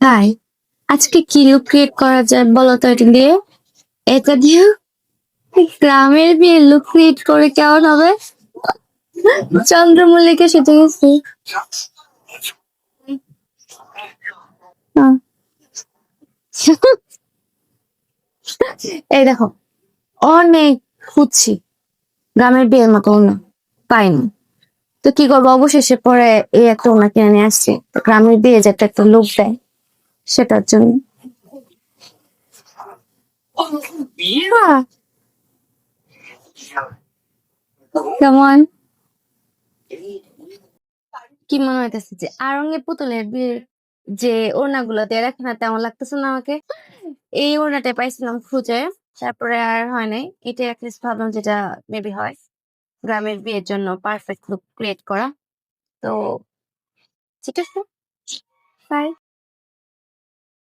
High, আজকে কি look create করা যায় বলো তো এটা দিয়ে? এটা দিয়ে গ্রামের বিয়ে লুক ক্রিয়েট করে কেমন হবে? চন্দ্রমল্লিকা সেজে গেছি। আহ, এই দেখো, অনেক খুঁজছি গ্রামের বিয়ের মতো না, পাইনি। তো কি করবো, অবশেষে পরে এই একটা ওনা কিনে নিয়ে আসছি। তো গ্রামের বিয়ে যাতে একটা লুক দেয় সেটার জন্য। কেমন কি মনে হইতেছে যে আরঙ্গে পুতুলের বিয়ের যে ওড়নাগুলো দিয়ে রাখে না, তেমন লাগতেছে না আমাকে। এই ওড়নাটা পাইছিলাম খুঁজে, তারপরে আর হয় নাই। এটা অ্যাটলিস্ট ভাবলাম যেটা মেবি হয় গ্রামের বিয়ের জন্য পারফেক্ট লুক ক্রিয়েট করা। তো ঠিক আছে, বাই।